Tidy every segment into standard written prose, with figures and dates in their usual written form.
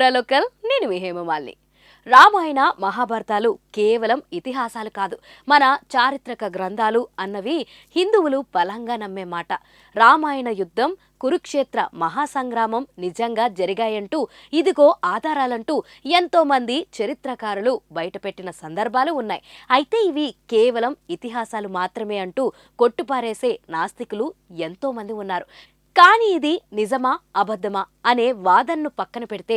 Andhra local, నేను మీ హేమమాలిని. రామాయణ మహాభారతాలు కేవలం ఇతిహాసాలు కాదు, మన చారిత్రక గ్రంథాలు అన్నవి హిందువులు బలంగా నమ్మే మాట. రామాయణ యుద్ధం, కురుక్షేత్ర మహాసంగ్రామం నిజంగా జరిగాయంటూ, ఇదిగో ఆధారాలంటూ ఎంతో మంది చరిత్రకారులు బయటపెట్టిన సందర్భాలు ఉన్నాయి. అయితే ఇవి కేవలం ఇతిహాసాలు మాత్రమే అంటూ కొట్టుపారేసే నాస్తికులు ఎంతో మంది ఉన్నారు. కానీ ఇది నిజమా అబద్ధమా అనే వాదనను పక్కన పెడితే,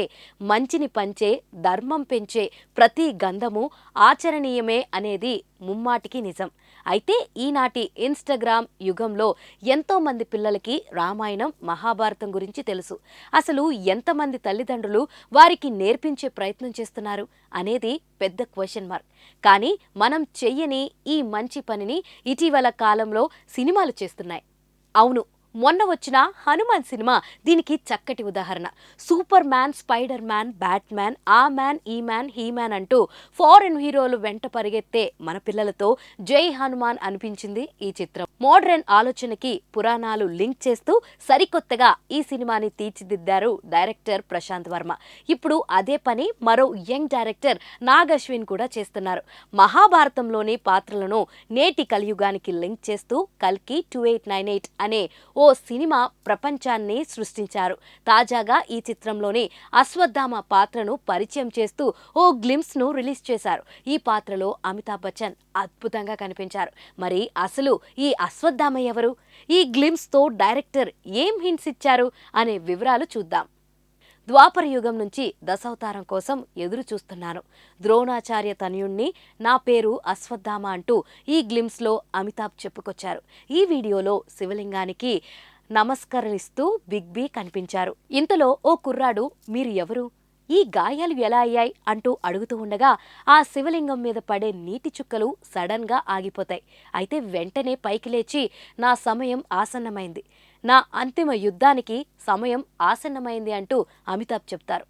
మంచిని పంచే, ధర్మం పెంచే ప్రతి గంధము ఆచరణీయమే అనేది ముమ్మాటికి నిజం. అయితే ఈనాటి ఇన్స్టాగ్రామ్ యుగంలో ఎంతో మంది పిల్లలకి రామాయణం, మహాభారతం గురించి తెలుసు. అసలు ఎంతమంది తల్లిదండ్రులు వారికి నేర్పించే ప్రయత్నం చేస్తున్నారు అనేది పెద్ద క్వశ్చన్ మార్క్. కానీ మనం చెయ్యని ఈ మంచి పనిని ఇటీవల కాలంలో సినిమాలు చేస్తున్నాయి. అవును, మొన్న వచ్చిన హనుమాన్ సినిమా దీనికి చక్కటి ఉదాహరణ. Super man, spider man, bat man, ఆ మ్యాన్, ఈ మ్యాన్, హీ మ్యాన్ అంటూ ఫారెన్ హీరోలు వెంట పరిగెత్తే మన పిల్లలతో జై హనుమాన్ అనిపించింది ఈ చిత్రం. మోడ్రన్ ఆలోచనకి పురాణాలు లింక్ చేస్తూ సరికొత్తగా ఈ సినిమాని తీర్చిదిద్దారు డైరెక్టర్ ప్రశాంత్ వర్మ. ఇప్పుడు అదే పని మరో యంగ్ డైరెక్టర్ నాగ్ అశ్విన్ కూడా చేస్తున్నారు. మహాభారతంలోని పాత్రలను నేటి కలియుగానికి లింక్ చేస్తూ కల్కి 2898 అనే ఓ సినిమా ప్రపంచాన్ని సృష్టించారు. తాజాగా ఈ చిత్రంలోని అశ్వత్థామ పాత్రను పరిచయం చేస్తూ ఓ గ్లింప్స్ ను రిలీజ్ చేశారు. ఈ పాత్రలో అమితాబ్ బచ్చన్ అద్భుతంగా కనిపించారు. మరి అసలు ఈ అశ్వత్థామ ఎవరు? ఈ గ్లింప్స్ తో డైరెక్టర్ ఏం హింట్స్ ఇచ్చారు అనే వివరాలు చూద్దాం. ద్వాపర యుగం నుంచి దశావతారం కోసం ఎదురు చూస్తున్నాను. ద్రోణాచార్య తనయుణ్ణి, నా పేరు అశ్వత్థామ అంటూ ఈ గ్లింప్స్లో అమితాబ్ చెప్పుకొచ్చారు. ఈ వీడియోలో శివలింగానికి నమస్కరిస్తూ బిగ్ బి కనిపించారు. ఇంతలో ఓ కుర్రాడు, మీరు ఎవరు? ఈ గాయాలు ఎలా అయ్యాయి అంటూ అడుగుతూ ఉండగా ఆ శివలింగం మీద పడే నీటి చుక్కలు సడన్ గా ఆగిపోతాయి. అయితే వెంటనే పైకి లేచి, నా సమయం ఆసన్నమైంది, నా అంతిమ యుద్ధానికి సమయం ఆసన్నమైంది అంటూ అమితాబ్ చెప్తారు.